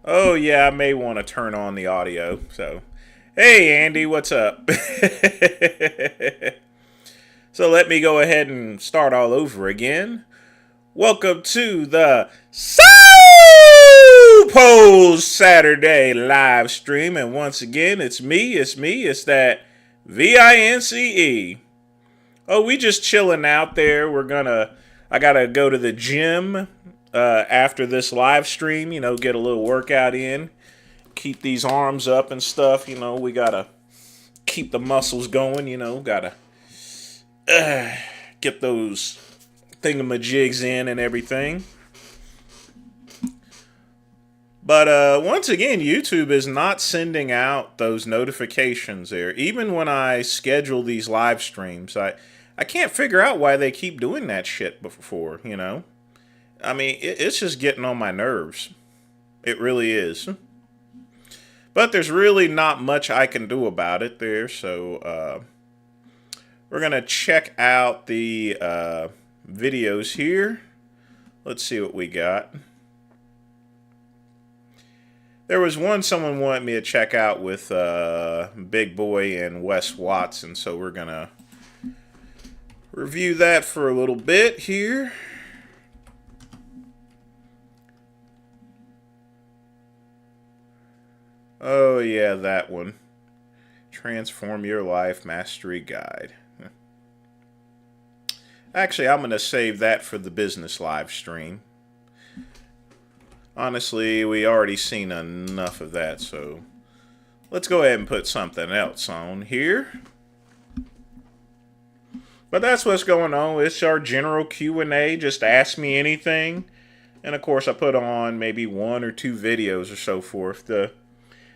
Oh, yeah, I may want to turn on the audio. So, hey, Andy, what's up? So, let me go ahead and start all over again. Welcome to the Pose Saturday live stream. And once again, it's it's that VINCE. Oh, we just chilling out there. I gotta go to the gym after this live stream, get a little workout in, keep these arms up and stuff. We gotta keep the muscles going. Gotta get those thingamajigs in and everything. But once again, YouTube is not sending out those notifications there. Even when I schedule these live streams, I can't figure out why they keep doing that shit before, I mean, it's just getting on my nerves. It really is. But there's really not much I can do about it there, so we're going to check out the videos here. Let's see what we got. There was one someone wanted me to check out with Big Boy and Wes Watson, so we're going to review that for a little bit here. Oh, yeah, that one. Transform Your Life Mastery Guide. Actually, I'm going to save that for the business live stream. Honestly, we already seen enough of that, so let's go ahead and put something else on here. But that's what's going on. It's our general Q&A. Just ask me anything. And of course, I put on maybe 1 or 2 videos or so forth. The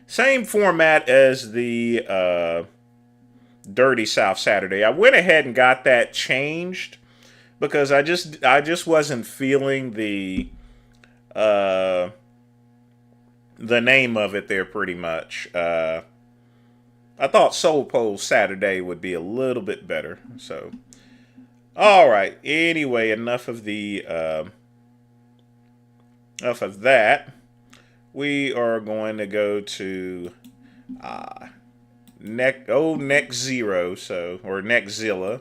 same format as the Dirty South Saturday. I went ahead and got that changed because I just wasn't feeling the name of it there pretty much. I thought Soul Pole Saturday would be a little bit better. So, all right. Anyway, enough of that. We are going to go to Neckzilla, or Neckzilla.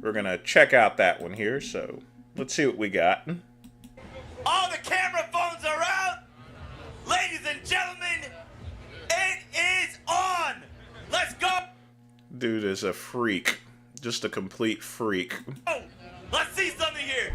We're gonna check out that one here. So let's see what we got. All the camera phones are out. Ladies and gentlemen, it is on. Let's go. Dude is a freak. Just a complete freak. Oh, let's see something here.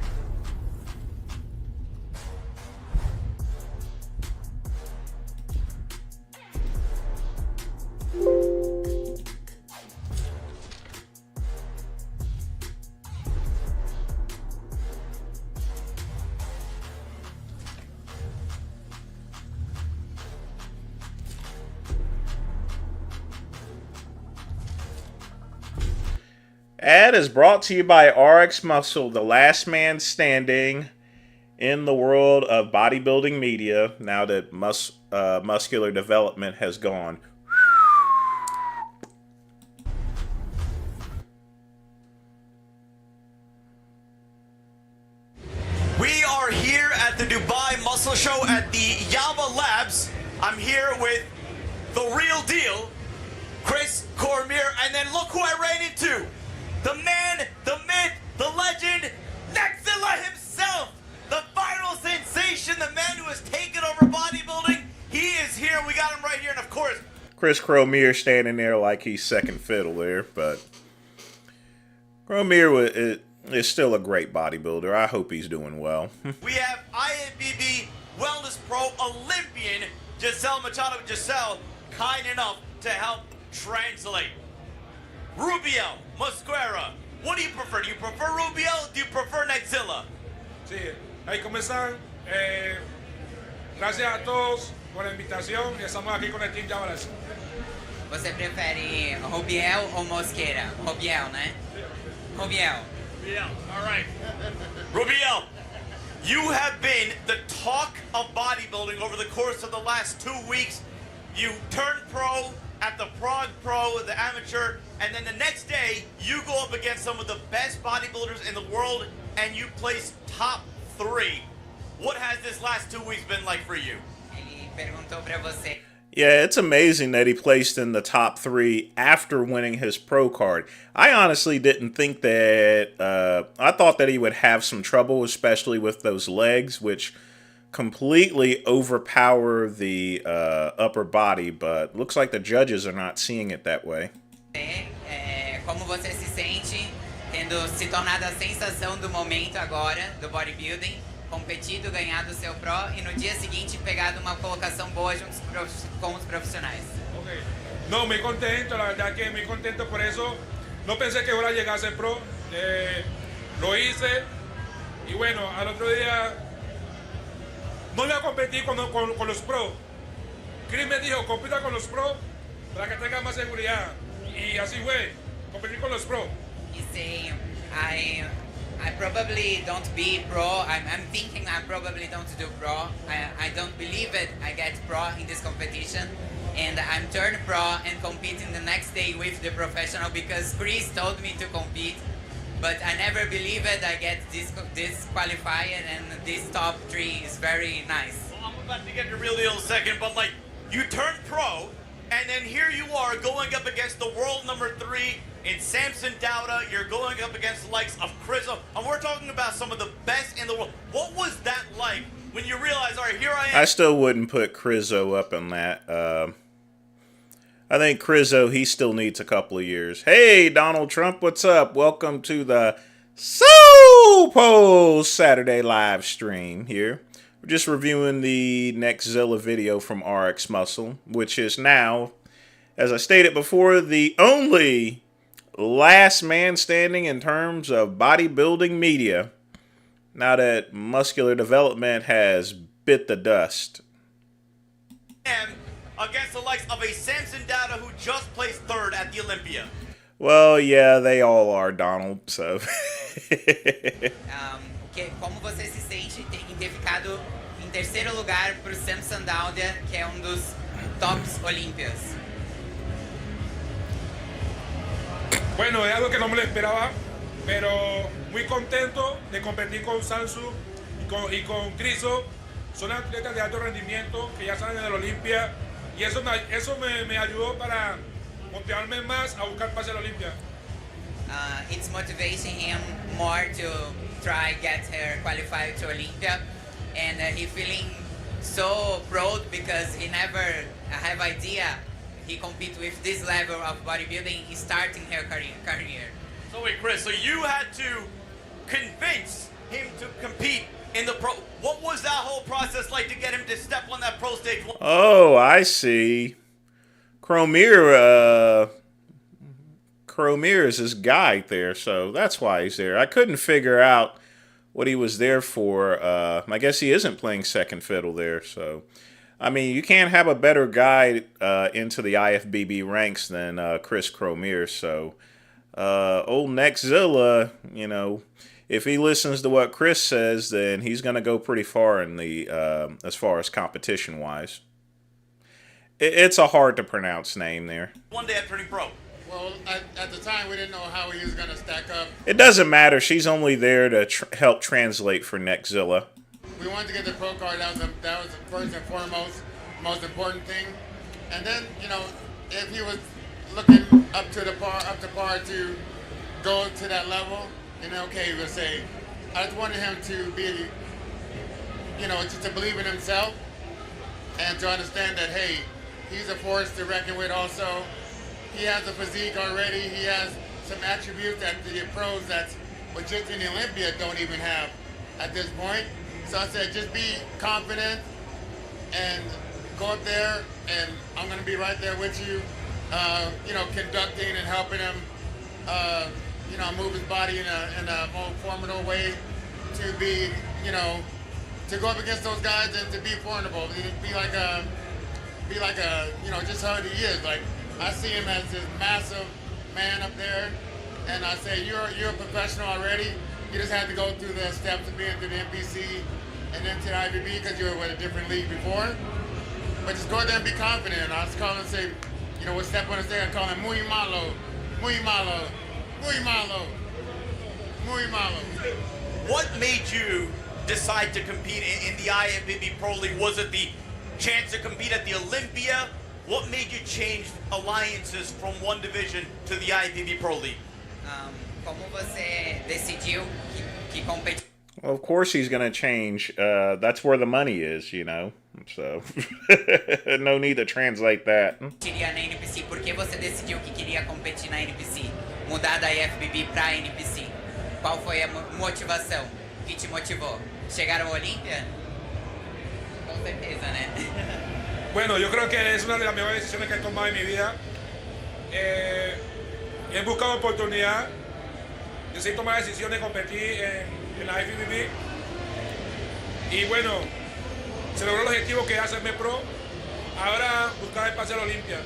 Ad is brought to you by RX Muscle, the last man standing in the world of bodybuilding media now that muscular development has gone. We are here at the Dubai Muscle Show at the Yama Labs. I'm here with the real deal, Chris Cormier, and then look who I ran into. The man, the myth, the legend, Neckzilla himself, the viral sensation, the man who has taken over bodybuilding. He is here. We got him right here, and of course, Chris Cormier standing there like he's second fiddle there, but Cormier is still a great bodybuilder. I hope he's doing well. we have IFBB Wellness Pro Olympian Giselle Machado. Giselle, kind enough to help translate. Rubio, Mosquera, what do you prefer? Do you prefer Rubio? Do you prefer Neckzilla? Sí, ahí comenzar. Gracias a todos por la invitación y estamos aquí con el Team Javalas. Você prefere Rubiel ou Mosqueira? Rubiel, né? Rubiel. Yeah, all right. Rubio, you have been the talk of bodybuilding over the course of the last 2 weeks. You turned pro at the Prague Pro, the amateur, and then the next day, you go up against some of the best bodybuilders in the world, and you place top 3. What has this last 2 weeks been like for you? Ele perguntou pra você. Yeah, it's amazing that he placed in the top 3 after winning his pro card. I honestly didn't think that. I thought that he would have some trouble, especially with those legs, which completely overpower the upper body, but looks like the judges are not seeing it that way. Como você se sente tendo se tornado a sensação do momento agora, do bodybuilding, competido, ganhado o seu pro e no dia seguinte pegado uma colocação boa junto com os profissionais? Okay. No, muy contento, la verdad que muy contento por eso. No pensé que ahora llegase a ser pro. Lo hice y bueno, al otro día no iba a competir con los pro. Chris me dijo, compita con los pro para que tenga más seguridad. Y así fue, competir con los pro. You say, I probably don't be pro. I'm thinking I probably don't do pro. I don't believe it. I get pro in this competition. And I'm turned pro and competing the next day with the professional because Chris told me to compete. But I never believe it. I get this qualifier and this top 3 is very nice. Well, I'm about to get the real deal in a second, but like, you turned pro, and then here you are going up against the world number 3 in Samson Dauda. You're going up against the likes of Crizzo, and we're talking about some of the best in the world. What was that like when you realized, all right, here I am? I still wouldn't put Crizzo up in that. I think Crizzo, he still needs a couple of years. Hey, Donald Trump, what's up? Welcome to the Soul Saturday live stream here. We're just reviewing the Neckzilla video from RX Muscle, which is now, as I stated before, the only last man standing in terms of bodybuilding media, now that muscular development has bit the dust. And against the likes of a Samson Dauda who just placed 3rd at the Olympia. Well, yeah, they all are, Donald, so. Como você se sente em ter ficado em 3º lugar pro Samson Dauda, que é dos tops olímpios? Bueno, es algo que no me lo esperaba, pero muy contento de competir con Samson y con Crizzo. Son atletas de alto rendimiento que ya salen de la Olimpia y eso me ayudó para motivarme más a buscar pase a la Olimpia. It's motivating him more to try get her qualified to Olympia, and he feeling so proud because he never have idea he compete with this level of bodybuilding starting her career. So wait, Chris, so you had to convince him to compete in the pro. What was that whole process like to get him to step on that pro stage? Oh, I see. Cromir is his guide there, so that's why he's there. I couldn't figure out what he was there for. I guess he isn't playing second fiddle there, so. I mean, you can't have a better guide into the IFBB ranks than Chris Cromir, so. Old Neckzilla, you know, if he listens to what Chris says, then he's going to go pretty far in the as far as competition-wise. It's a hard-to-pronounce name there. One day after turning pro. Well, at the time, we didn't know how he was going to stack up. It doesn't matter. She's only there to help translate for Neckzilla. We wanted to get the pro card. That was the first and foremost, most important thing. And then, you know, if he was looking up to par to go to that level, you know, okay, we'll say, I just wanted him to be, you know, just to believe in himself and to understand that, hey, he's a force to reckon with also. He has a physique already. He has some attributes that the pros that's just in the Olympia don't even have at this point. So I said, just be confident and go up there, and I'm going to be right there with you, you know, conducting and helping him, you know, move his body in a more formidable way to be, you know, to go up against those guys and to be formidable, be like a, you know, just how he is. Like, I see him as this massive man up there, and I say, you're a professional already. You just had to go through the steps of being to the NPC and then to the IBB because you were with a different league before. But just go there and be confident. And I was calling and say, you know, what step on the stage, I call him muy malo, muy malo, muy malo, muy malo. What made you decide to compete in the IFBB Pro League? Was it the chance to compete at the Olympia. What made you change alliances from one division to the IFBB Pro League? Como você decidiu que competir Well, of course he's going to change. That's where the money is, you know. So, no need to translate that. iria na NPC? Por que você decidiu que queria competir na NPC? Mudar da IFBB pra NPC? Qual foi a motivação? O que te motivou? Chegar ao Olímpia? Com certeza, né? Bueno, yo creo que es una de las mejores decisiones que he tomado en mi vida. He buscado oportunidad, decidí tomar la decisión de competir en la IFBB. Y bueno, se logró el objetivo que es hacerme pro. Ahora buscar el pase a la Olimpia.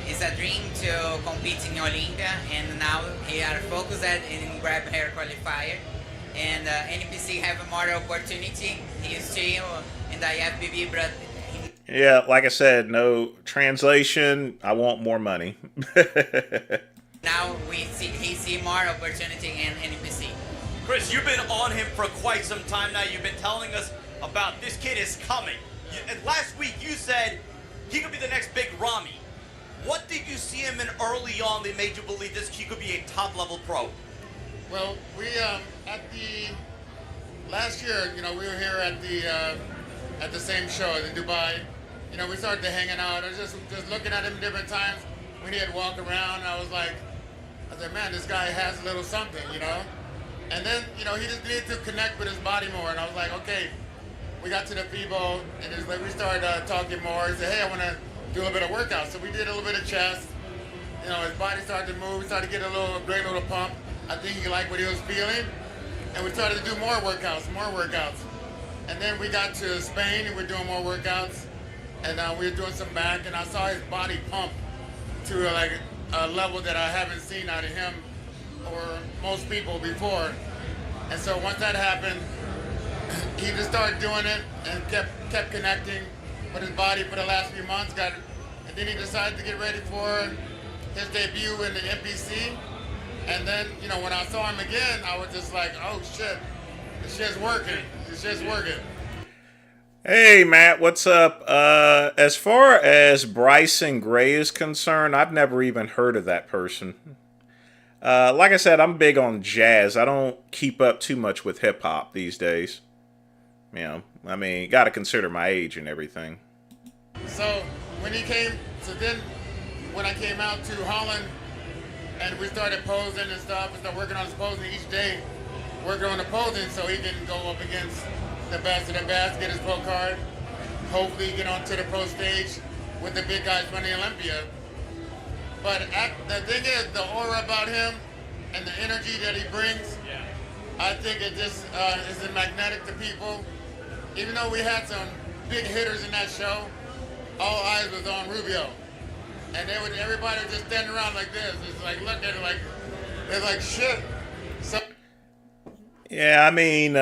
It's a dream to compete in Olympia, and now we are focused in grab hair qualifier. And NPC have more opportunity. He's still in the IFBB, but Yeah, like I said, no translation. I want more money. now he see more opportunity in NPC. Chris, you've been on him for quite some time now. You've been telling us about this kid is coming. And last week you said he could be the next big Rami. What did you see him in early on that made you believe this he could be a top-level pro? Well, we at the last year, you know, we were here at the same show in Dubai. You know, we started hanging out. I was just looking at him different times when he'd walk around. I said, man, this guy has a little something, you know. And then, you know, he just needed to connect with his body more. And I was like, okay. We got to the FIBO, and it's like we started talking more. He said, hey, I want to do a little bit of workout. So we did a little bit of chest. You know, his body started to move. We started to get a great little pump. I think he liked what he was feeling. And we started to do more workouts. And then we got to Spain, and we're doing more workouts. And we were doing some back, and I saw his body pump to like a level that I haven't seen out of him or most people before. And so once that happened, he just started doing it and kept connecting with his body for the last few months. And then he decided to get ready for his debut in the NPC. And then, you know, when I saw him again, I was just like, oh shit, this shit's working. Hey, Matt, what's up? As far as Bryson Gray is concerned, I've never even heard of that person. Like I said, I'm big on jazz. I don't keep up too much with hip-hop these days. You know, I mean, got to consider my age and everything. So when I came out to Holland and we started posing and stuff, and started working on his posing each day, working on the posing so he can go up against the best of the best, get his pro card, hopefully get onto the pro stage with the big guys from the Olympia. But the thing is, the aura about him and the energy that he brings, I think it just is magnetic to people. Even though we had some big hitters in that show, all eyes was on Rubio. And everybody was just standing around like this. It's like, look at it, like, they're like, shit. So, yeah, I mean,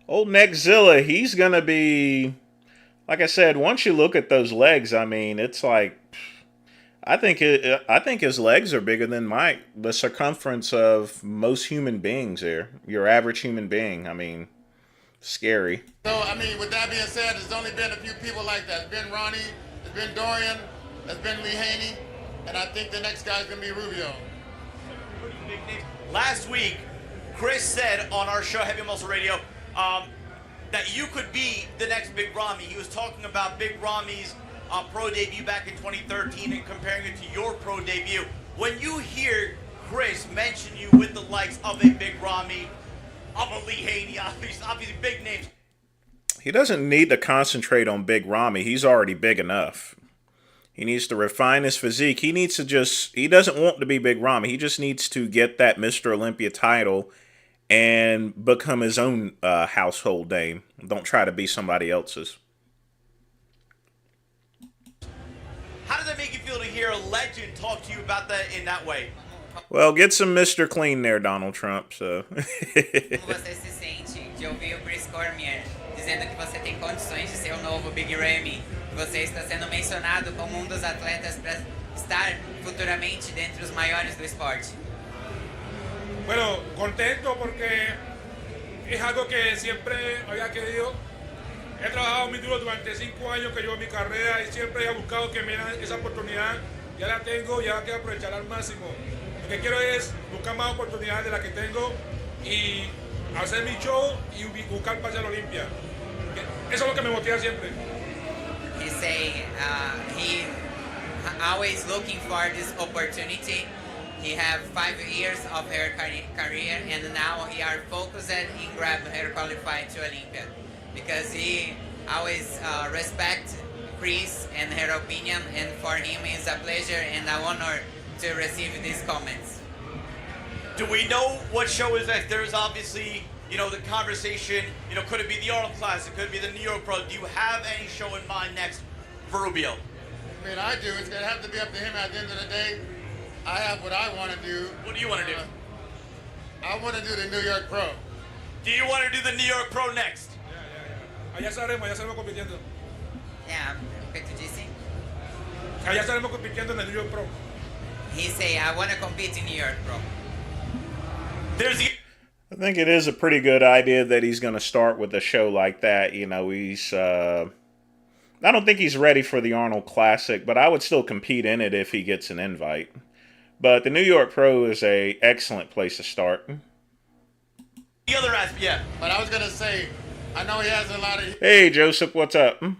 old Neckzilla, he's going to be, like I said, once you look at those legs, I mean, it's like, I think his legs are bigger than the circumference of most human beings there. Your average human being, I mean, scary. So, I mean, with that being said, there's only been a few people like that. There's been Ronnie, there's been Dorian, there's been Lee Haney, and I think the next guy's going to be Rubio. Last week, Chris said on our show, Heavy Muscle Radio, that you could be the next Big Ramy. He was talking about Big Ramy's pro debut back in 2013 and comparing it to your pro debut. When you hear Chris mention you with the likes of a Big Ramy, of a Lee Haney, obviously big names. He doesn't need to concentrate on Big Ramy. He's already big enough. He needs to refine his physique. He doesn't want to be Big Ramy. He just needs to get that Mr. Olympia title and become his own household name. Don't try to be somebody else's. How does that make you feel to hear a legend talk to you about that in that way? Well, get some Mr. Clean there, Donald Trump. So. Como você se sente de ouvir o Chris Cormier dizendo que você tem condições de ser o novo Big Ramy? Você está sendo mencionado como um dos atletas para estar futuramente dentre os maiores do esporte. Bueno, contento porque es algo que siempre había querido. He trabajado muy duro durante 5 años que llevo mi carrera y siempre he buscado que me den esa oportunidad. Ya la tengo y ahora quiero aprovechar al máximo. Lo que quiero es buscar más oportunidades de las que tengo y hacer mi show y buscar pase a la Olimpia. Eso es lo que me motiva siempre. He say he always looking for this opportunity. He have 5 years of her career and now he are focused in grab her qualified to Olympia because he always respect Chris and her opinion, and for him it's a pleasure and an honor to receive these comments. Do we know what show is next? There's obviously, you know, the conversation, you know, could it be the Arnold Classic? Could it be the New York Pro? Do you have any show in mind next for Rubio? I mean, I do. It's going to have to be up to him at the end of the day. I have what I want to do. What do you want to do? I want to do the New York Pro. Do you want to do the New York Pro next? Allá estaremos compitiendo. Yeah, o que tu disse? Allá estaremos compitiendo en el New York Pro. He say, I want to compete in New York Pro. There's the... I think it is a pretty good idea that he's going to start with a show like that. You know, he's... I don't think he's ready for the Arnold Classic, but I would still compete in it if he gets an invite. But the New York Pro is a excellent place to start. The other aspect, yeah. But I was going to say, I know he has a lot of... Hey, Joseph, what's up? He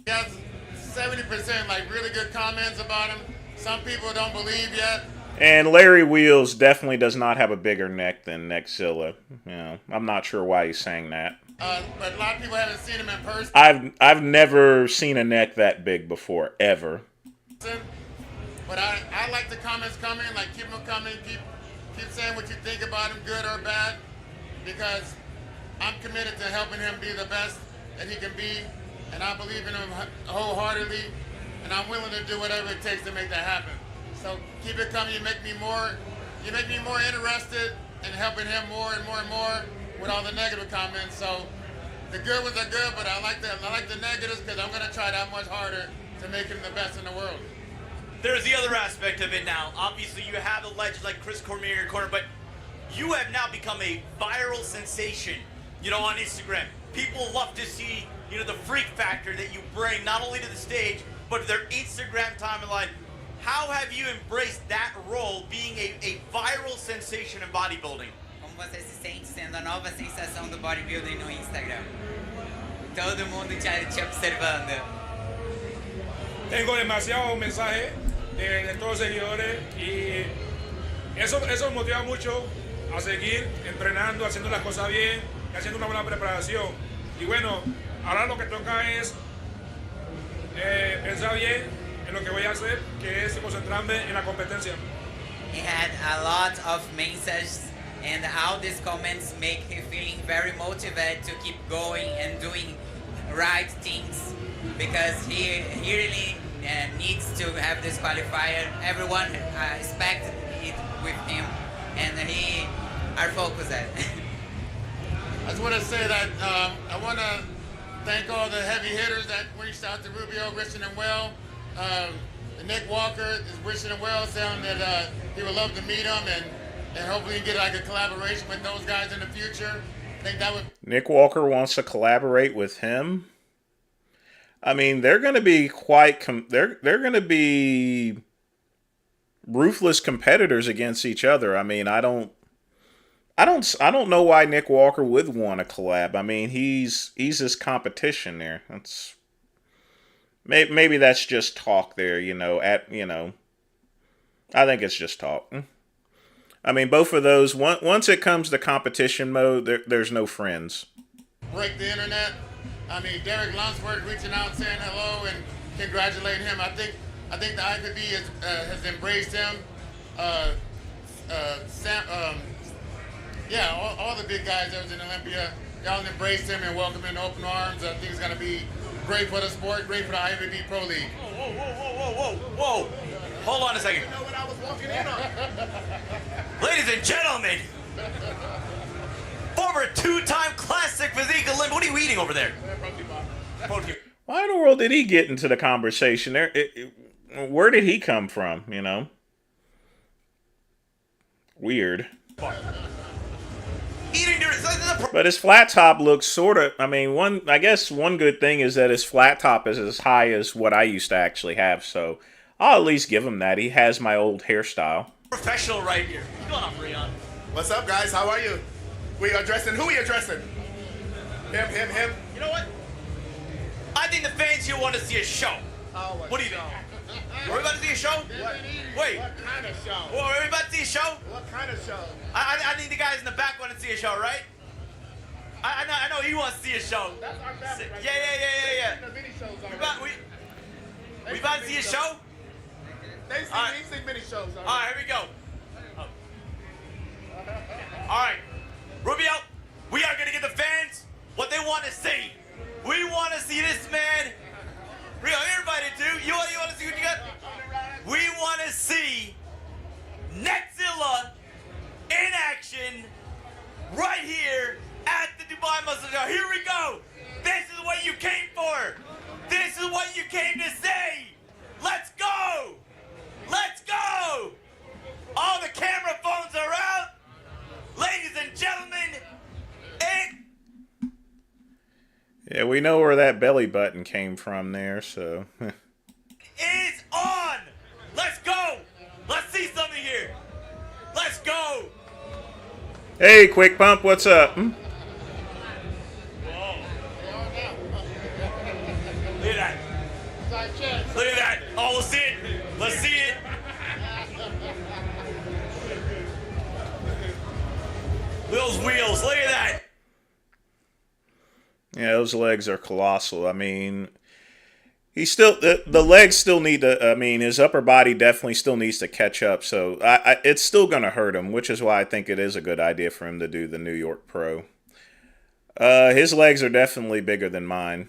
has 70% like really good comments about him. Some people don't believe yet. And Larry Wheels definitely does not have a bigger neck than Neckzilla. You know, I'm not sure why he's saying that. But a lot of people haven't seen him in person. I've never seen a neck that big before, ever. But I like the comments coming. Like, keep them coming. Keep saying what you think about him, good or bad, because I'm committed to helping him be the best that he can be, and I believe in him wholeheartedly, and I'm willing to do whatever it takes to make that happen. So keep it coming. You make me more interested in helping him more and more and more with all the negative comments. So the good ones are good, but I like the negatives because I'm gonna try that much harder to make him the best in the world. There's the other aspect of it now. Obviously, you have the legends like Chris Cormier in your corner, but you have now become a viral sensation, you know, on Instagram. People love to see, you know, the freak factor that you bring not only to the stage, but to their Instagram timeline. How have you embraced that role, being a viral sensation in bodybuilding? Como você se sente sendo a nova sensação do bodybuilding no Instagram? Todo mundo te observando. Tengo demasiados mensajes de todos los seguidores y eso me motiva mucho a seguir entrenando, haciendo las cosas bien y haciendo una buena preparación. Y bueno, ahora lo que toca es pensar bien en lo que voy a hacer, que es concentrarme en la competencia. He had a lot of messages, and all these comments make him feeling very motivated to keep going and doing right things, because he really needs to have this qualifier. Everyone expects it with him, and he are focused at it. I just want to say that I want to thank all the heavy hitters that reached out to Rubio, wishing him well. Nick Walker is wishing him well, saying that he would love to meet him and hopefully get like a collaboration with those guys in the future. I think that would... Nick Walker wants to collaborate with him. I mean, they're going to be they're going to be ruthless competitors against each other. I mean, I don't know why Nick Walker would want to collab. I mean, he's his competition there. That's maybe that's just talk there, you know. I think it's just talk. I mean, both of those, once it comes to competition mode, there's no friends. Break the internet. I mean, Derek Lunsford reaching out, saying hello and congratulating him. I think the IFBB has embraced him. All the big guys that was in Olympia, y'all embraced him and welcomed him in open arms. I think it's going to be great for the sport, great for the IFBB Pro League. Whoa. Hold on a second. You know what I was walking in on. Ladies and gentlemen, former two-time classic physique Olympian. What are you eating over there? Protein. Why in the world did he get into the conversation there? Where did he come from, you know? Weird. Eating during But his flat top looks sort of. I mean, I guess one good thing is that his flat top is as high as what I used to actually have. So I'll at least give him that. He has my old hairstyle. Professional right here. What's going on, Breon? What's up, guys? How are you? We addressing who? We addressing? Him. You know what? I think the fans here want to see a show. Oh, What do you think? Are we about to see a show? Wait. What kind of show? Well, are we about to see a show? What kind of show? I think the guys in the back want to see a show, right? I know he wants to see a show. That's our family right Yeah. The mini shows We already. about to see a show? They see mini shows already. All right, here we go. All right, Rubio, we are going to get the fans what they want to see. We want to see this man. Rio, everybody do. You want to see what you got? We want to see Neckzilla in action right here at the Dubai Muscle Show. Here we go. This is what you came for. This is what you came to see. Let's go. Let's go. All the camera phones are out. Ladies and gentlemen, Yeah, we know where that belly button came from there, so. is on. Let's go. Let's see something here. Let's go. Hey, Quick Pump, what's up? Look at that. Look at that. Oh, we'll see it. Let's see it. Look at those wheels. Look at that. Yeah, those legs are colossal. I mean, he still the legs still need to. I mean, his upper body definitely still needs to catch up. So it's still gonna hurt him, which is why I think it is a good idea for him to do the New York Pro. His legs are definitely bigger than mine,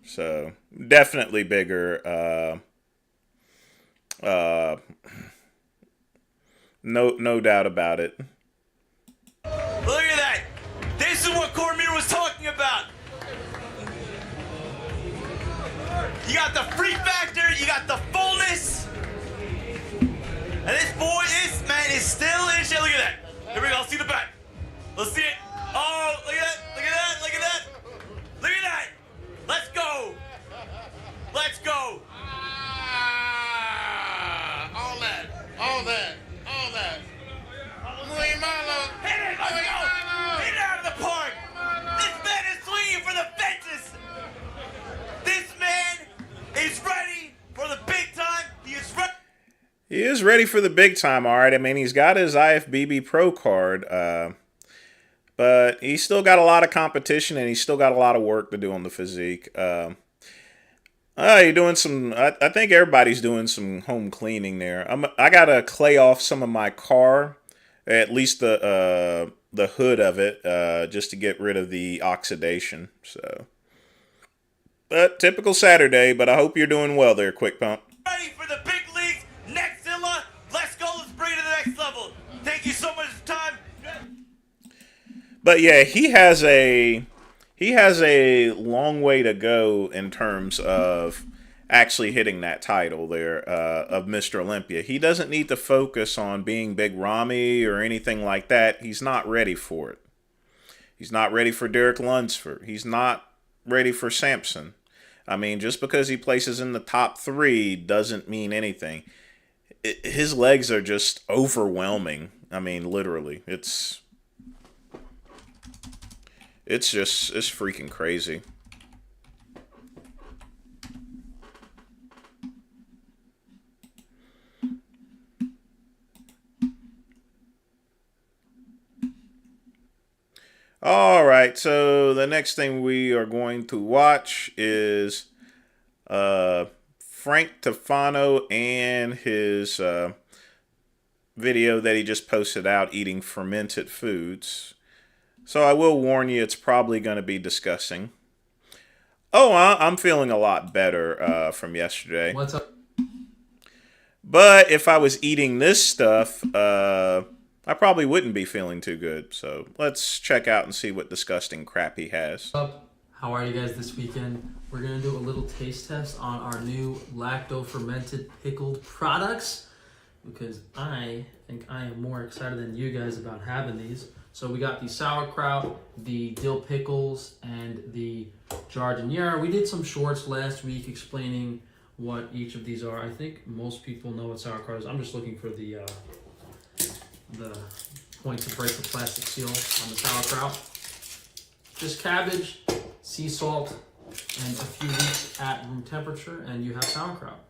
so definitely bigger. No doubt about it. Look at that. This is what Cormier was talking about. You got the freak factor, you got the fullness. And this man is still in shape. Look at that. Here we go, let's see the back. Let's see it. Oh, look at that, look at that, look at that. Look at that. Let's go. Let's go. All that. Hit it, let's go. Hit it out of the park. This man is swinging for the fences. This man is ready for the big time. He is ready. He is ready for the big time, all right. I mean, he's got his IFBB Pro card, but he's still got a lot of competition, and he's still got a lot of work to do on the physique. You're doing some. I think everybody's doing some home cleaning there. I gotta clay off some of my car, at least the hood of it, just to get rid of the oxidation. So, but typical Saturday. But I hope you're doing well there, Quick Pump. Ready for the big leagues. Neckzilla. Let's go. Let's bring it to the next level. Thank you so much for your time. But yeah, he has a long way to go in terms of actually hitting that title there of Mr. Olympia. He doesn't need to focus on being Big Ramy or anything like that. He's not ready for it. He's not ready for Derek Lunsford. He's not ready for Sampson. I mean, just because he places in the top 3 doesn't mean anything. His legs are just overwhelming. I mean, literally. It's freaking crazy. All right, so the next thing we are going to watch is Frank Tufano and his video that he just posted out eating fermented foods. So I will warn you, it's probably going to be disgusting. Oh, I'm feeling a lot better from yesterday. What's up? But if I was eating this stuff, I probably wouldn't be feeling too good. So let's check out and see what disgusting crap he has. How are you guys this weekend? We're going to do a little taste test on our new lacto-fermented pickled products because I think I am more excited than you guys about having these. So we got the sauerkraut, the dill pickles, and the giardiniera. We did some shorts last week explaining what each of these are. I think most people know what sauerkraut is. I'm just looking for the point to break the plastic seal on the sauerkraut. Just cabbage, sea salt, and a few weeks at room temperature, and you have sauerkraut.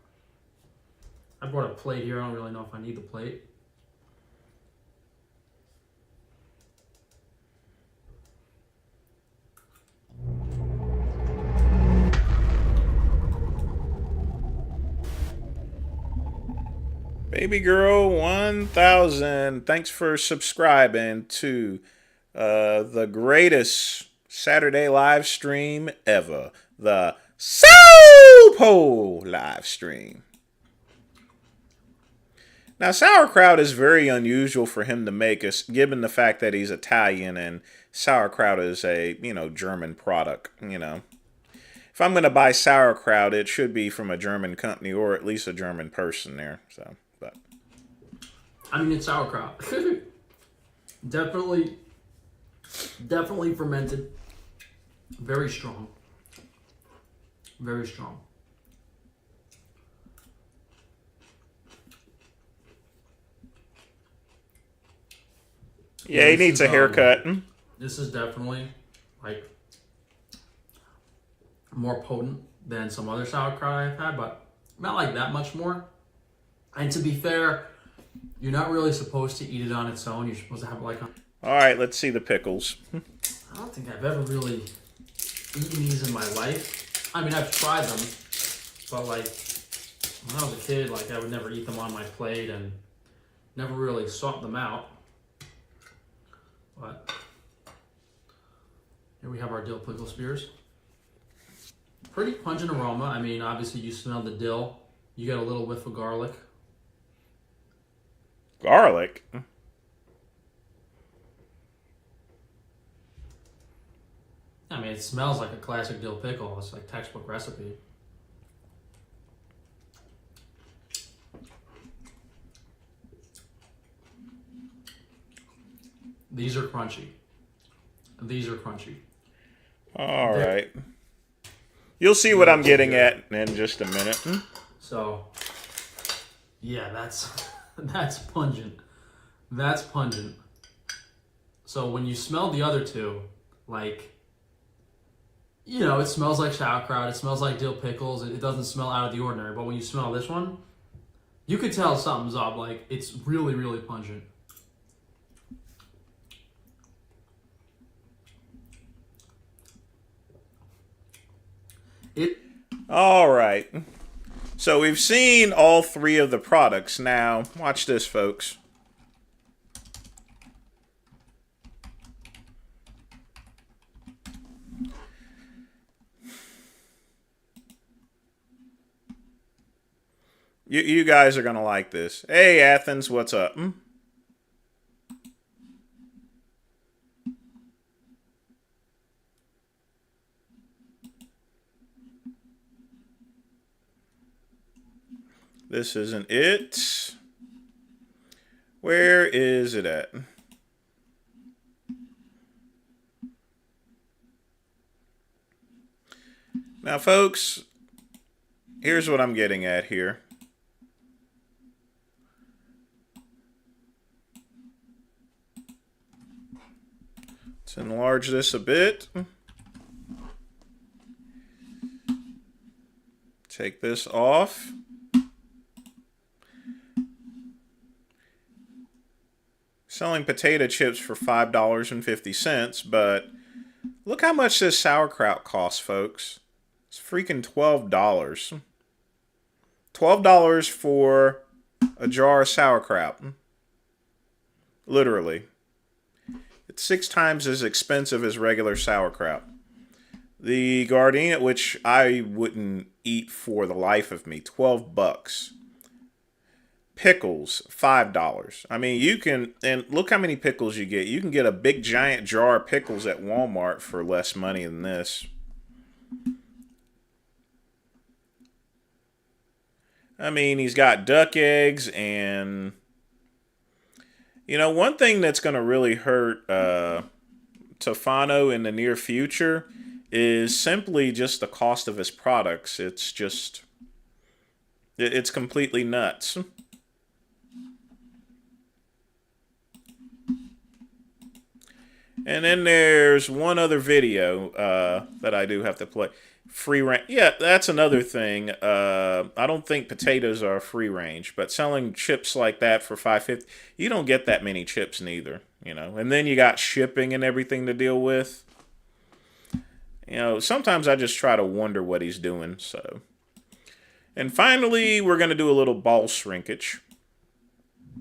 I brought a plate here. I don't really know if I need the plate. Baby girl 1000, thanks for subscribing to the greatest Saturday live stream ever, the Sopo live stream. Now, sauerkraut is very unusual for him to make, us, given the fact that he's Italian and sauerkraut is a, German product, If I'm going to buy sauerkraut, it should be from a German company or at least a German person there, so... I mean, it's sauerkraut. Definitely fermented. Very strong. Very strong. Yeah, he needs a haircut. This is definitely, like, more potent than some other sauerkraut I've had, but not like that much more. And to be fair, you're not really supposed to eat it on its own. You're supposed to have it like on... All right, let's see the pickles. I don't think I've ever really eaten these in my life. I mean, I've tried them, but like when I was a kid, like I would never eat them on my plate and never really sought them out. But here we have our dill pickle spears. Pretty pungent aroma. I mean, obviously you smell the dill. You get a little whiff of garlic. Garlic? I mean, it smells like a classic dill pickle. It's like textbook recipe. These are crunchy. These are crunchy. All right. You'll see what I'm getting at in just a minute. So, yeah, that's pungent. That's pungent. So when you smell the other two, like, it smells like sauerkraut. It smells like dill pickles. It doesn't smell out of the ordinary. But when you smell this one, you could tell something's up. Like, it's really, really pungent. All right. So we've seen all three of the products. Now, watch this, folks. You guys are going to like this. Hey, Athens, what's up? This isn't it. Where is it at? Now, folks, here's what I'm getting at here. Let's enlarge this a bit. Take this off. Selling potato chips for $5.50, but look how much this sauerkraut costs, folks. It's freaking $12. $12 for a jar of sauerkraut. Literally. It's 6 times as expensive as regular sauerkraut. The gardenia, which I wouldn't eat for the life of me, $12. Pickles, $5. I mean, you can, and look how many pickles you get. You can get a big giant jar of pickles at Walmart for less money than this. I mean, he's got duck eggs and You know, one thing that's going to really hurt Tufano in the near future is simply just the cost of his products. It's completely nuts. And then there's one other video that I do have to play. Free range. Yeah, that's another thing. I don't think potatoes are free range, but selling chips like that for $5.50, you don't get that many chips neither, you know. And then you got shipping and everything to deal with. You know, sometimes I just try to wonder what he's doing. So, and finally, we're gonna do a little ball shrinkage.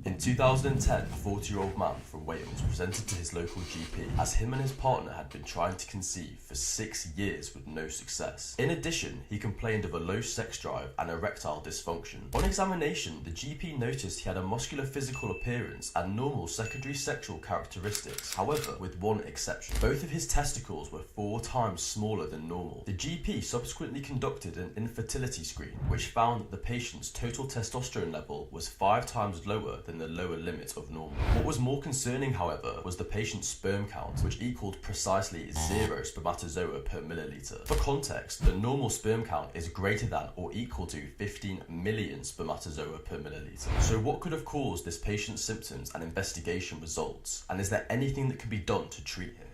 In 2010, a 40-year-old man from Wales presented to his local GP as him and his partner had been trying to conceive for 6 years with no success. In addition, he complained of a low sex drive and erectile dysfunction. On examination, the GP noticed he had a muscular physical appearance and normal secondary sexual characteristics, however, with one exception. Both of his testicles were 4 times smaller than normal. The GP subsequently conducted an infertility screen, which found that the patient's total testosterone level was 5 times lower than the lower limit of normal. What was more concerning, however, was the patient's sperm count, which equaled precisely 0 spermatozoa per milliliter. For context, the normal sperm count is greater than or equal to 15 million spermatozoa per milliliter. So what could have caused this patient's symptoms and investigation results? And is there anything that can be done to treat him?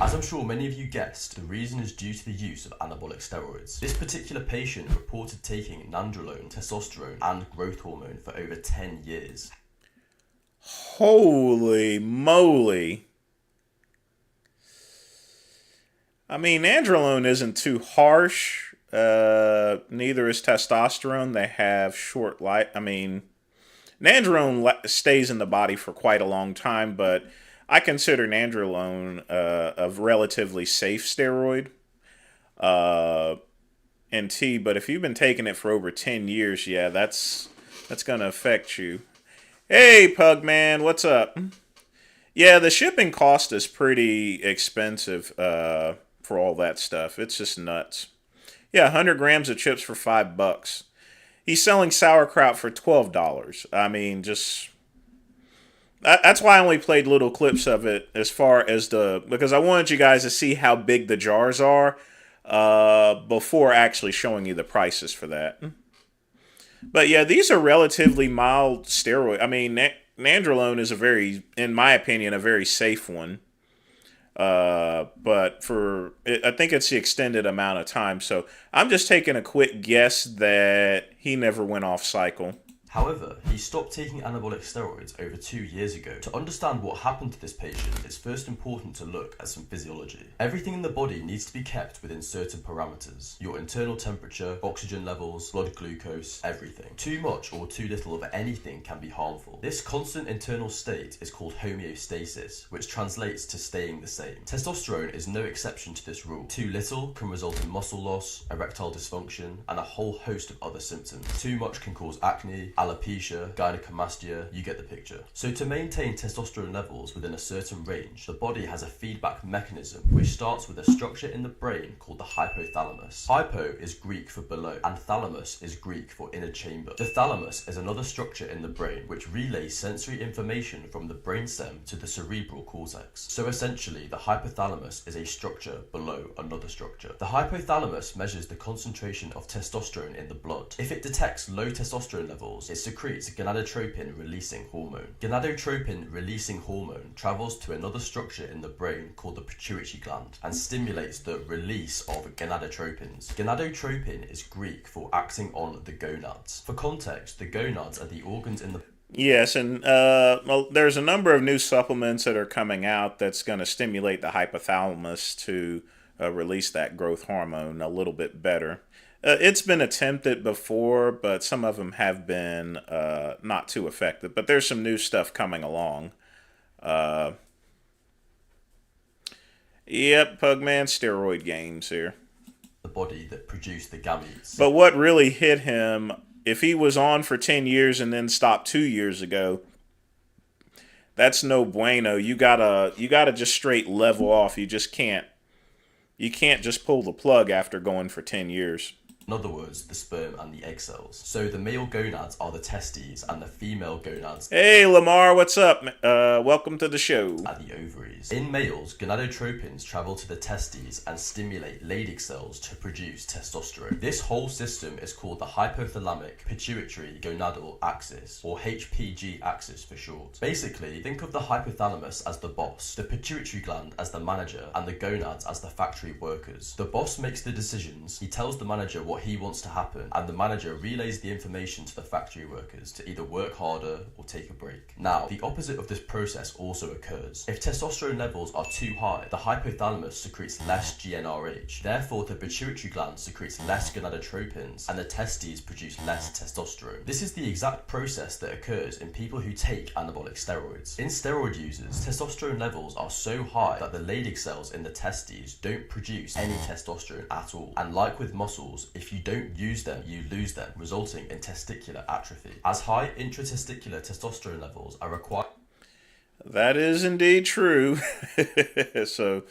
As I'm sure many of you guessed, the reason is due to the use of anabolic steroids. This particular patient reported taking nandrolone, testosterone, and growth hormone for over 10 years. Holy moly. I mean, nandrolone isn't too harsh. Neither is testosterone. They have short life. I mean, nandrolone stays in the body for quite a long time, but I consider nandrolone a relatively safe steroid. NT, but if you've been taking it for over 10 years, yeah, that's going to affect you. Hey, Pugman, what's up? Yeah, the shipping cost is pretty expensive for all that stuff. It's just nuts. Yeah, 100 grams of chips for $5. He's selling sauerkraut for $12. I mean, just... That's why I only played little clips of it as far as because I wanted you guys to see how big the jars are before actually showing you the prices for that. But yeah, these are relatively mild steroids. I mean, nandrolone is in my opinion, a very safe one. But I think it's the extended amount of time. So I'm just taking a quick guess that he never went off cycle. However, he stopped taking anabolic steroids over 2 years ago. To understand what happened to this patient, it's first important to look at some physiology. Everything in the body needs to be kept within certain parameters. Your internal temperature, oxygen levels, blood glucose, everything. Too much or too little of anything can be harmful. This constant internal state is called homeostasis, which translates to staying the same. Testosterone is no exception to this rule. Too little can result in muscle loss, erectile dysfunction, and a whole host of other symptoms. Too much can cause acne, alopecia, gynecomastia, you get the picture. So to maintain testosterone levels within a certain range, the body has a feedback mechanism which starts with a structure in the brain called the hypothalamus. Hypo is Greek for below, and thalamus is Greek for inner chamber. The thalamus is another structure in the brain which relays sensory information from the brainstem to the cerebral cortex. So essentially, the hypothalamus is a structure below another structure. The hypothalamus measures the concentration of testosterone in the blood. If it detects low testosterone levels, it secretes gonadotropin-releasing hormone. Gonadotropin-releasing hormone travels to another structure in the brain called the pituitary gland and stimulates the release of gonadotropins. Gonadotropin is Greek for acting on the gonads. For context, the gonads are the organs in the... Yes, and there's a number of new supplements that are coming out that's going to stimulate the hypothalamus to release that growth hormone a little bit better. It's been attempted before, but some of them have been not too effective. But there's some new stuff coming along. Yep, Pugman, steroid games here. The body that produced the gametes. But what really hit him, if he was on for 10 years and then stopped 2 years ago, that's no bueno. You gotta just straight level off. You just can't. You can't just pull the plug after going for 10 years. In other words, the sperm and the egg cells. So the male gonads are the testes and the female gonads Hey, Lamar, what's up? Welcome to the show. are the ovaries. In males, gonadotropins travel to the testes and stimulate Leydig cells to produce testosterone. This whole system is called the hypothalamic pituitary gonadal axis, or HPG axis for short. Basically, think of the hypothalamus as the boss, the pituitary gland as the manager, and the gonads as the factory workers. The boss makes the decisions, he tells the manager what he wants to happen, and the manager relays the information to the factory workers to either work harder or take a break. Now, the opposite of this process also occurs. If testosterone levels are too high, the hypothalamus secretes less GnRH. Therefore, the pituitary gland secretes less gonadotropins, and the testes produce less testosterone. This is the exact process that occurs in people who take anabolic steroids. In steroid users, testosterone levels are so high that the Leydig cells in the testes don't produce any testosterone at all. And like with muscles, if you don't use them, you lose them, resulting in testicular atrophy. As high intratesticular testosterone levels are required. That is indeed true. So,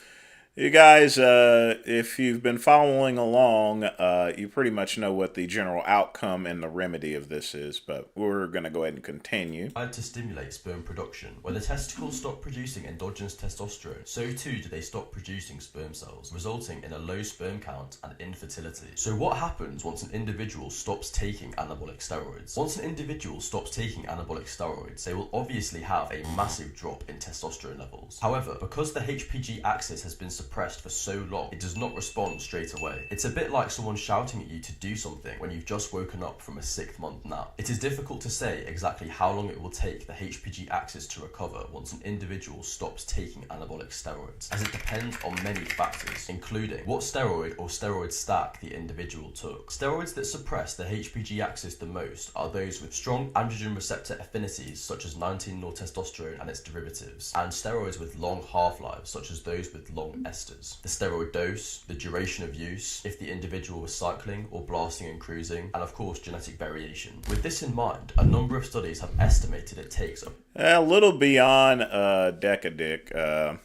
you guys, if you've been following along, you pretty much know what the general outcome and the remedy of this is, but we're going to go ahead and continue. To stimulate sperm production. When the testicles stop producing endogenous testosterone, so too do they stop producing sperm cells, resulting in a low sperm count and infertility. So what happens once an individual stops taking anabolic steroids? Once an individual stops taking anabolic steroids, they will obviously have a massive drop in testosterone levels. However, because the HPG axis has been suppressed for so long, it does not respond straight away. It's a bit like someone shouting at you to do something when you've just woken up from a 6-month nap. It is difficult to say exactly how long it will take the HPG axis to recover once an individual stops taking anabolic steroids, as it depends on many factors, including what steroid or steroid stack the individual took. Steroids that suppress the HPG axis the most are those with strong androgen receptor affinities such as 19-nortestosterone and its derivatives, and steroids with long half-lives such as those with long esters. The steroid dose, the duration of use, if the individual was cycling or blasting and cruising, and of course genetic variation. With this in mind, a number of studies have estimated it takes A little beyond Decadic.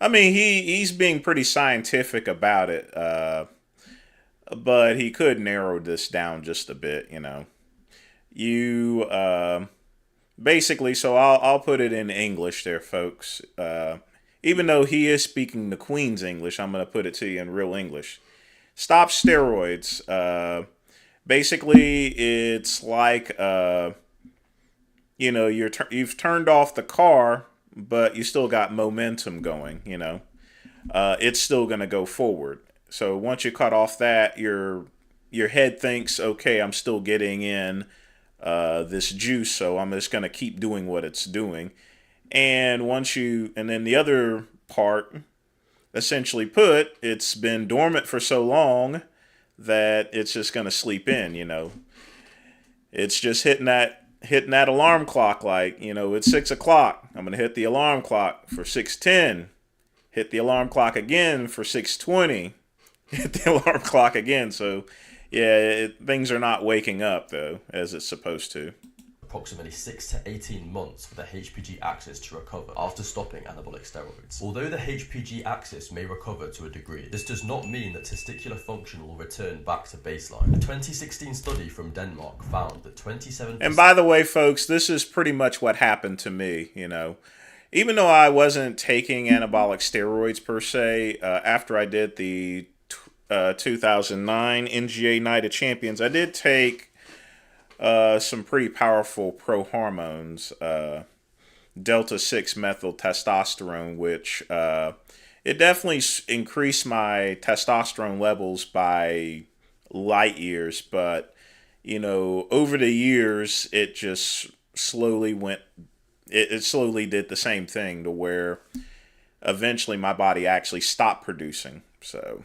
I mean, he's being pretty scientific about it, but he could narrow this down just a bit, you know. Basically, so I'll put it in English there, folks. Even though he is speaking the Queen's English, I'm going to put it to you in real English. Stop steroids. Basically, it's like, you know, you've turned off the car, but you still got momentum going, you know. It's still going to go forward. So once you cut off that, your head thinks, okay, I'm still getting in this juice, so I'm just going to keep doing what it's doing. And then the other part, essentially put, it's been dormant for so long that it's just going to sleep in, you know. It's just hitting that alarm clock, like, you know, it's 6 o'clock. I'm going to hit the alarm clock for 6:10. Hit the alarm clock again for 6:20. Hit the alarm clock again. So, yeah, things are not waking up, though, as it's supposed to. Approximately 6 to 18 months for the HPG axis to recover after stopping anabolic steroids. Although the HPG axis may recover to a degree, this does not mean that testicular function will return back to baseline. A 2016 study from Denmark found that 27%... And by the way, folks, this is pretty much what happened to me, you know. Even though I wasn't taking anabolic steroids per se, after I did the 2009 NGA Night of Champions, I did take some pretty powerful pro-hormones, delta-6 methyl testosterone, which it definitely increased my testosterone levels by light years, but, you know, over the years, it just slowly went, it slowly did the same thing to where eventually my body actually stopped producing, so...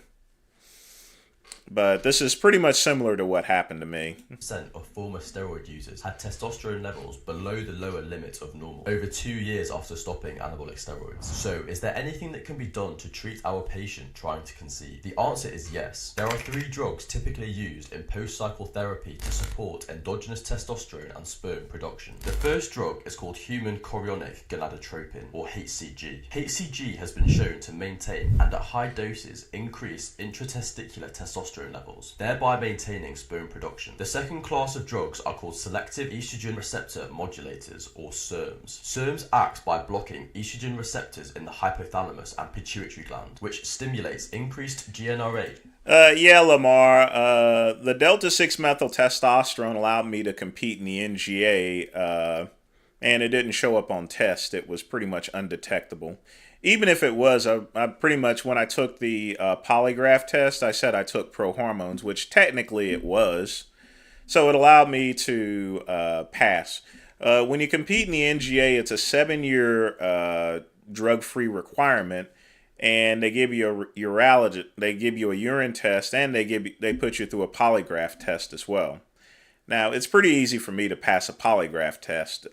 But this is pretty much similar to what happened to me. Percent of former steroid users had testosterone levels below the lower limit of normal over 2 years after stopping anabolic steroids. So, is there anything that can be done to treat our patient trying to conceive? The answer is yes. There are 3 drugs typically used in post-cycle therapy to support endogenous testosterone and sperm production. The first drug is called human chorionic gonadotropin, or HCG. HCG has been shown to maintain and at high doses increase intratesticular testosterone testosterone levels, thereby maintaining sperm production. The second class of drugs are called selective estrogen receptor modulators, or SERMs. SERMs act by blocking estrogen receptors in the hypothalamus and pituitary gland, which stimulates increased GnRH. Yeah, Lamar. The delta 6-methyl testosterone allowed me to compete in the NGA, and it didn't show up on test. It was pretty much undetectable. Even if it was, I pretty much, when I took the polygraph test, I said I took pro-hormones, which technically it was. So it allowed me to pass. When you compete in the NGA, it's a 7-year drug-free requirement, and they give you a urologist, they give you a urine test, and they put you through a polygraph test as well. Now, it's pretty easy for me to pass a polygraph test.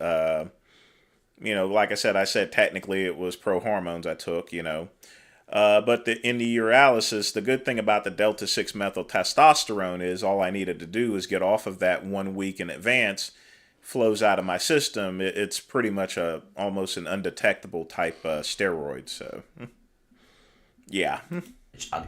Like I said technically it was pro-hormones I took, But in the urinalysis, the good thing about the delta 6-methyl testosterone is all I needed to do is get off of that 1 week in advance, flows out of my system. It's pretty much almost an undetectable type steroid. So, yeah. And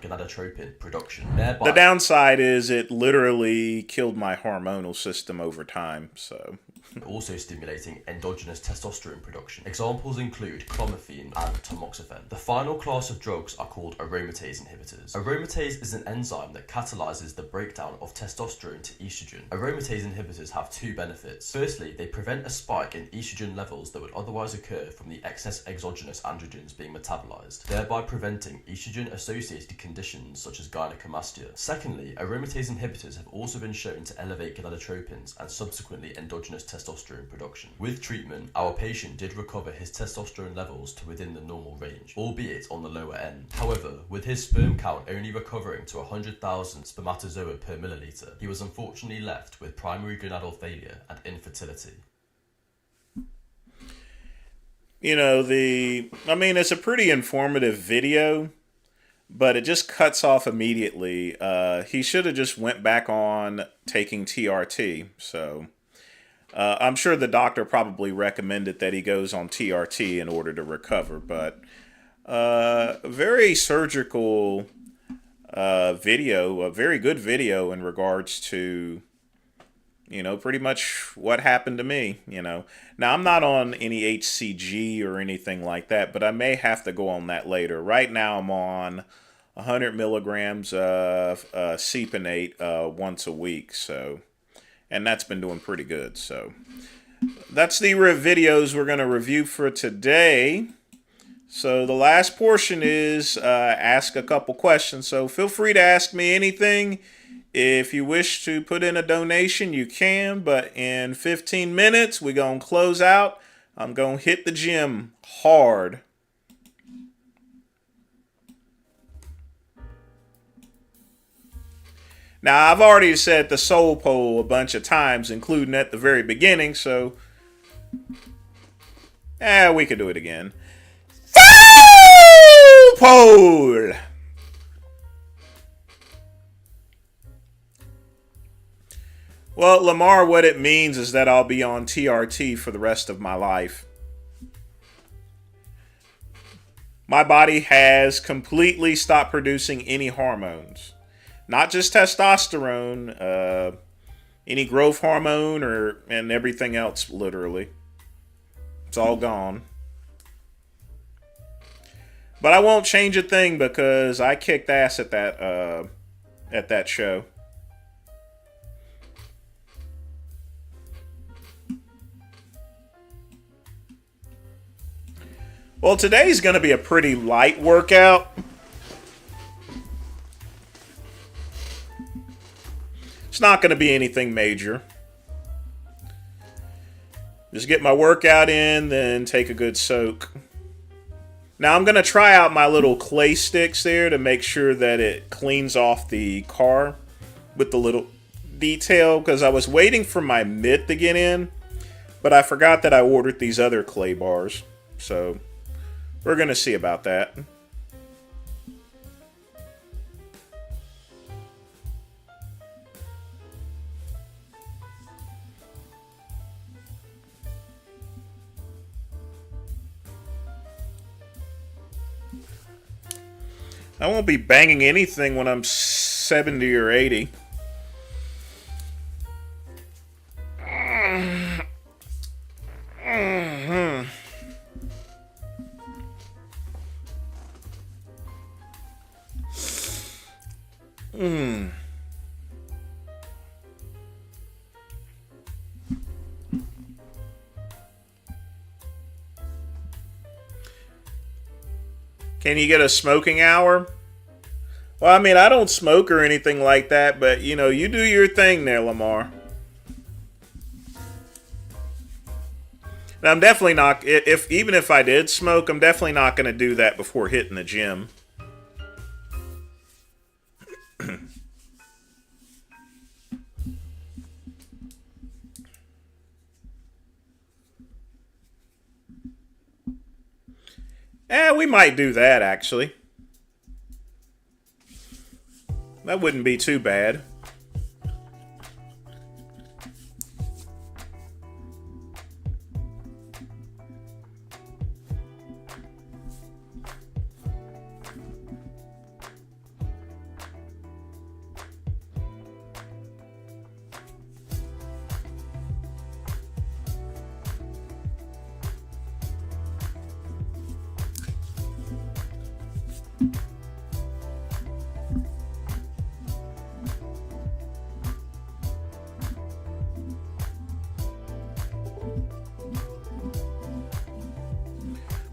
gonadotropin production. Thereby, the downside is it literally killed my hormonal system over time. So. Also stimulating endogenous testosterone production. Examples include clomiphene and tamoxifen. The final class of drugs are called aromatase inhibitors. Aromatase is an enzyme that catalyzes the breakdown of testosterone to estrogen. Aromatase inhibitors have two benefits. Firstly, they prevent a spike in estrogen levels that would otherwise occur from the excess exogenous androgens being metabolized, thereby preventing estrogen-associated conditions such as gynecomastia. Secondly, aromatase inhibitors have also been shown to elevate gonadotropins and subsequently endogenous testosterone production. With treatment, our patient did recover his testosterone levels to within the normal range, albeit on the lower end. However, with his sperm count only recovering to 100,000 spermatozoa per milliliter, he was unfortunately left with primary gonadal failure and infertility. It's a pretty informative video, but it just cuts off immediately. He should have just went back on taking TRT, so... I'm sure the doctor probably recommended that he goes on TRT in order to recover, but very surgical video, a very good video in regards to, pretty much what happened to me, Now, I'm not on any HCG or anything like that, but I may have to go on that later. Right now, I'm on 100 milligrams of Seponate once a week, so... And that's been doing pretty good. So that's the videos we're going to review for today. So the last portion is ask a couple questions. So feel free to ask me anything. If you wish to put in a donation, you can. But in 15 minutes, we're going to close out. I'm going to hit the gym hard. Now, I've already said the soul pole a bunch of times, including at the very beginning, so... we could do it again. Soul pole! Well, Lamar, what it means is that I'll be on TRT for the rest of my life. My body has completely stopped producing any hormones. Not just testosterone, any growth hormone and everything else, literally. It's all gone. But I won't change a thing because I kicked ass at that show. Well, today's going to be a pretty light workout. It's not going to be anything major. Just get my workout in, then take a good soak. Now I'm going to try out my little clay sticks there to make sure that it cleans off the car with the little detail, because I was waiting for my mitt to get in, but I forgot that I ordered these other clay bars. So we're going to see about that. I won't be banging anything when I'm 70 or 80. Can you get a smoking hour? Well, I mean, I don't smoke or anything like that, but, you know, you do your thing there, Lamar. And I'm definitely not, even if I did smoke, I'm definitely not going to do that before hitting the gym. We might do that, actually. That wouldn't be too bad.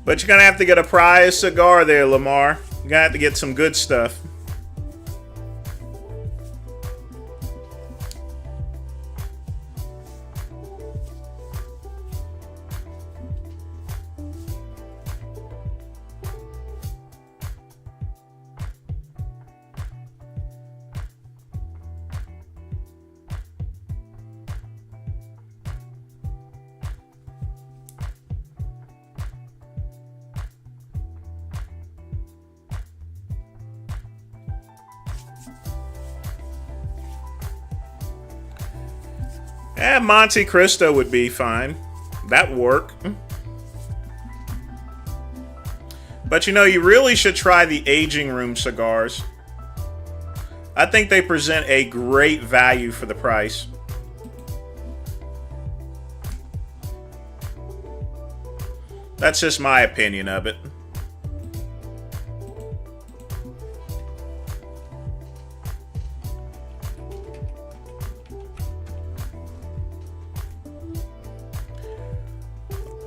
But you're going to have to get a prize cigar there, Lamar. You're going to have to get some good stuff. Monte Cristo would be fine. That would work. But you know, you really should try the aging room cigars. I think they present a great value for the price. That's just my opinion of it.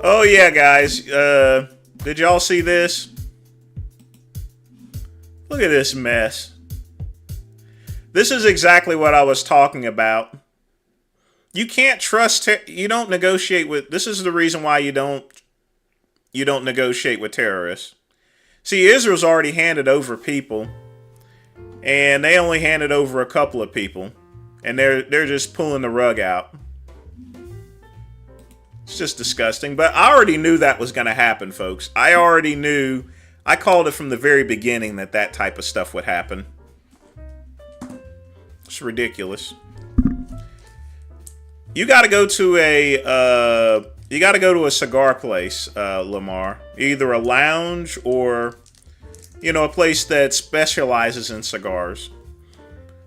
Oh yeah, guys. Did y'all see this? Look at this mess. This is exactly what I was talking about. You can't trust. You don't negotiate with. This is the reason why you don't negotiate with terrorists. See, Israel's already handed over people, and they only handed over a couple of people, and they're just pulling the rug out. It's just disgusting. But I already knew that was going to happen, folks. I already knew. I called it from the very beginning that type of stuff would happen. It's ridiculous. You got to go to a cigar place, Lamar. Either a lounge or, you know, a place that specializes in cigars.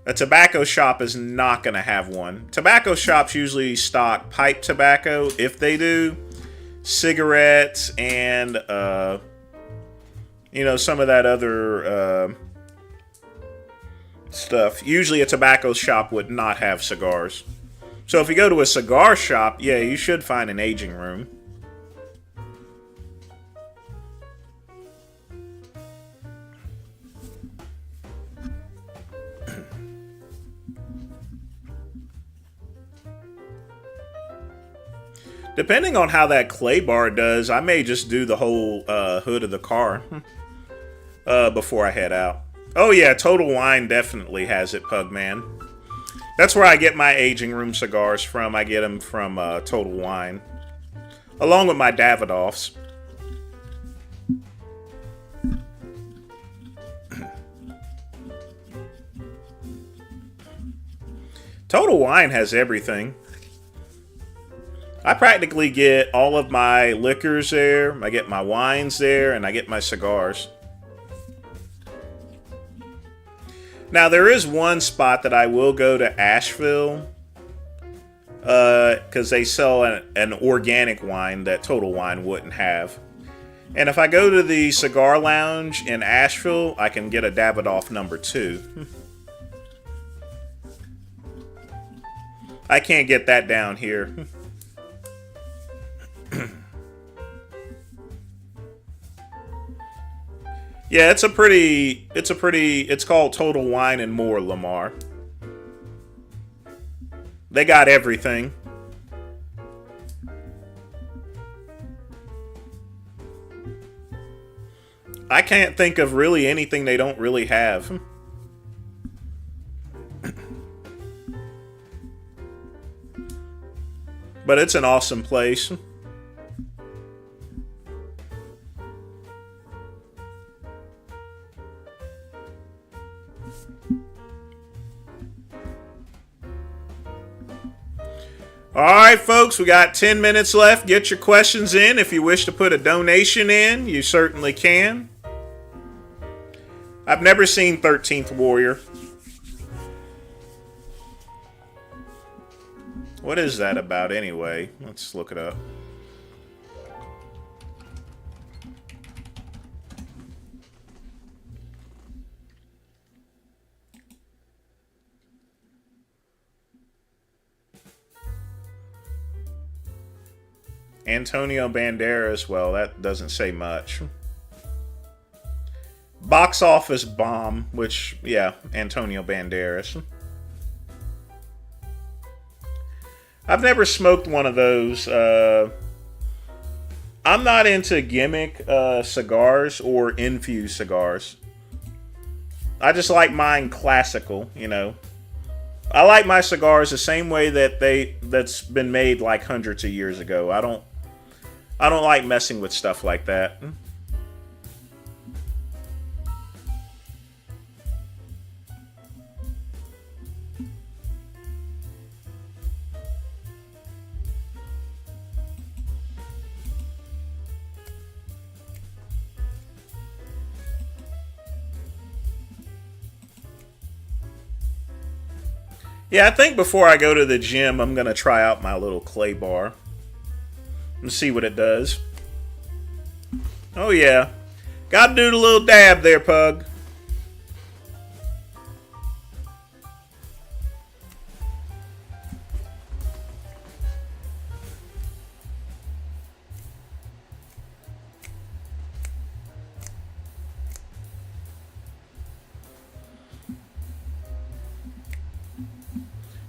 A tobacco shop is not going to have one. Tobacco shops usually stock pipe tobacco, if they do, cigarettes, and, you know, some of that other stuff. Usually a tobacco shop would not have cigars. So if you go to a cigar shop, yeah, you should find an aging room. Depending on how that clay bar does, I may just do the whole hood of the car before I head out. Oh yeah, Total Wine definitely has it, Pugman. That's where I get my aging room cigars from. I get them from Total Wine. Along with my Davidoffs. Total Wine has everything. I practically get all of my liquors there, I get my wines there, and I get my cigars. Now, there is one spot that I will go to Asheville, because they sell an organic wine that Total Wine wouldn't have. And if I go to the cigar lounge in Asheville, I can get a Davidoff number 2. I can't get that down here. Yeah, it's called Total Wine and More, Lamar. They got everything. I can't think of really anything they don't really have. But it's an awesome place. Alright folks, we got 10 minutes left. Get your questions in. If you wish to put a donation in, you certainly can. I've never seen 13th Warrior. What is that about anyway? Let's look it up. Antonio Banderas, well, that doesn't say much. Box office bomb, which, yeah, Antonio Banderas. I've never smoked one of those. I'm not into gimmick cigars or infused cigars. I just like mine classical, you know. I like my cigars the same way that's been made like hundreds of years ago. I don't like messing with stuff like that. Yeah, I think before I go to the gym, I'm going to try out my little clay bar and see what it does. Oh, yeah. Got to do the little dab there, Pug.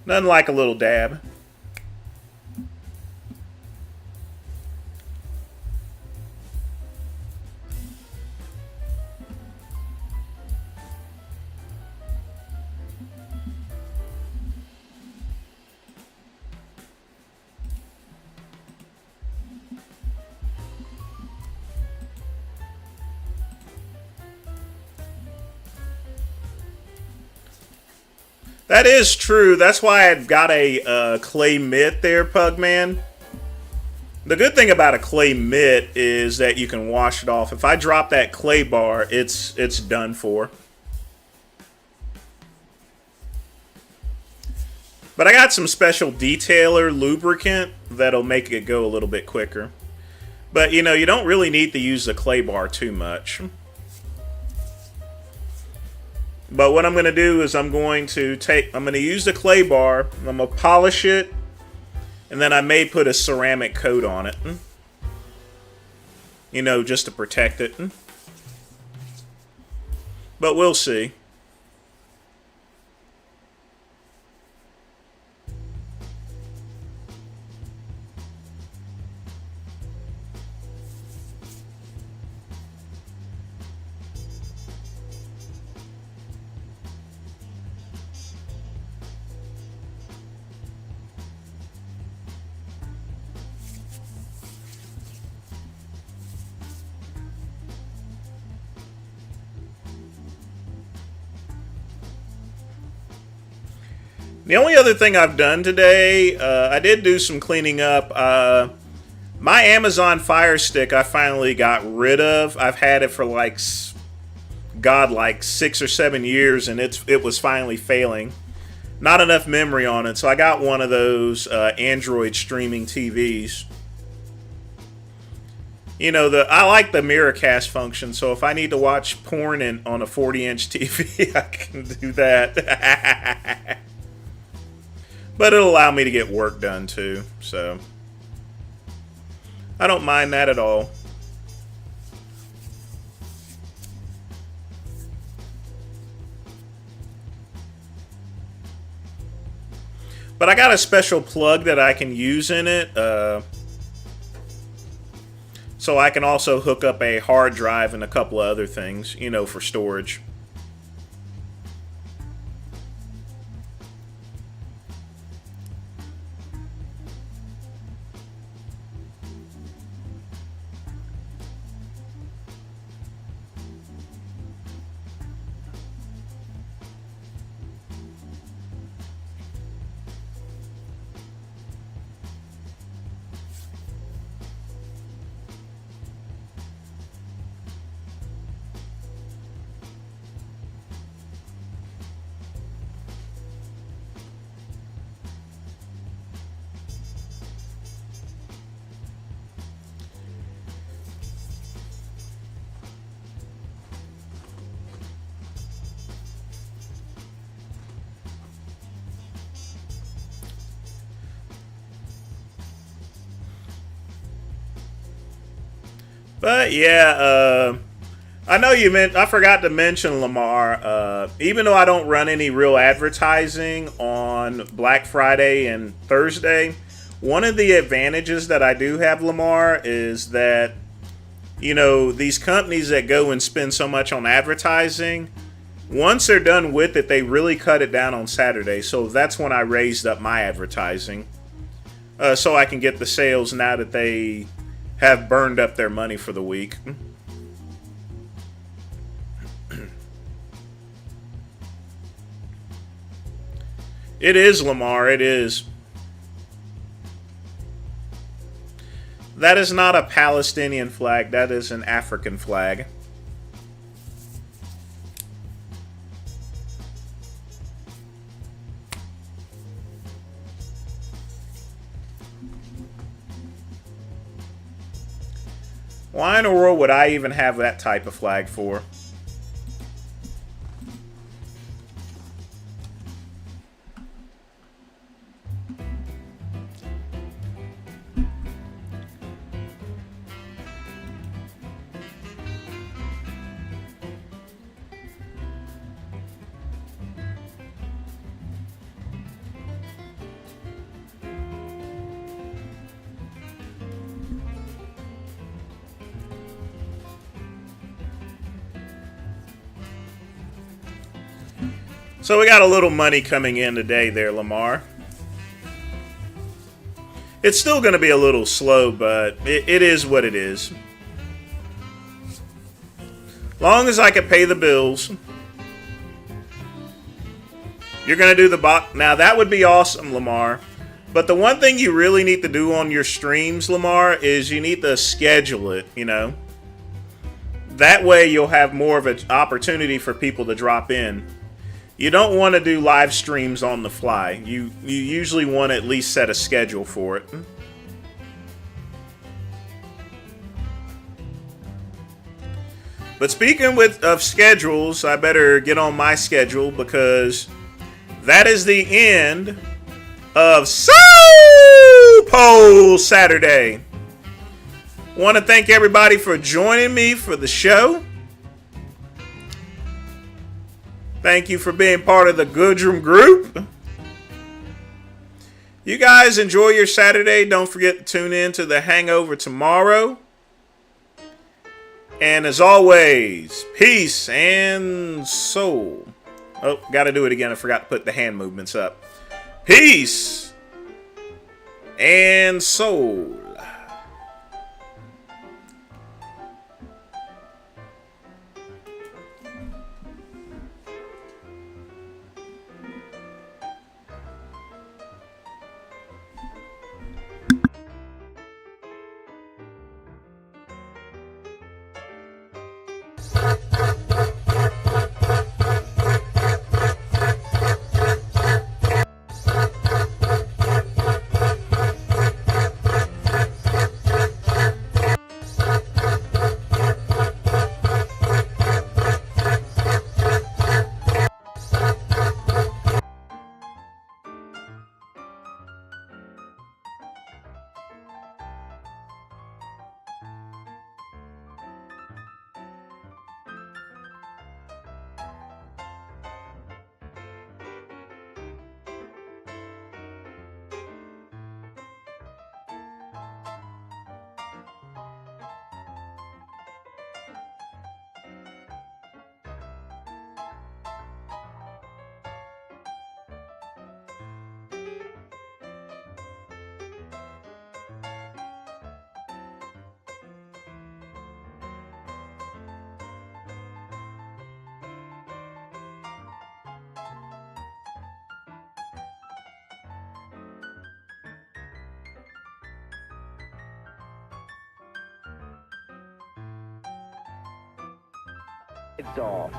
Nothing like a little dab. That is true. That's why I've got a clay mitt there, Pugman. The good thing about a clay mitt is that you can wash it off. If I drop that clay bar, it's done for. But I got some special detailer lubricant that'll make it go a little bit quicker. But, you know, you don't really need to use the clay bar too much. But what I'm going to do is I'm going to use the clay bar, I'm going to polish it, and then I may put a ceramic coat on it. You know, just to protect it. But we'll see. The only other thing I've done today, I did do some cleaning up. My Amazon Fire Stick I finally got rid of. I've had it for like God, like 6 or 7 years, and it was finally failing. Not enough memory on it, so I got one of those Android streaming TVs. You know, I like the Miracast function, so if I need to watch porn on a 40-inch TV, I can do that. But it'll allow me to get work done too, so I don't mind that at all. But I got a special plug that I can use in it, so I can also hook up a hard drive and a couple of other things, you know, for storage. But yeah, I know you meant. I forgot to mention, Lamar. Even though I don't run any real advertising on Black Friday and Thursday, one of the advantages that I do have, Lamar, is that, you know, these companies that go and spend so much on advertising, once they're done with it, they really cut it down on Saturday. So that's when I raised up my advertising, so I can get the sales now that they have burned up their money for the week. It is, Lamar, it is. That is not a Palestinian flag, that is an African flag. Why in the world would I even have that type of flag for? So we got a little money coming in today there, Lamar. It's still going to be a little slow, but it is what it is. Long as I can pay the bills. You're going to do the bot. Now, that would be awesome, Lamar. But the one thing you really need to do on your streams, Lamar, is you need to schedule it, you know. That way you'll have more of an opportunity for people to drop in. You don't want to do live streams on the fly. You usually want to at least set a schedule for it. But speaking of schedules, I better get on my schedule because that is the end of Soul Poll Saturday. Want to thank everybody for joining me for the show. Thank you for being part of the Goodrum group. You guys enjoy your Saturday. Don't forget to tune in to The Hangover tomorrow. And as always, peace and soul. Oh, got to do it again. I forgot to put the hand movements up. Peace and soul. It's off.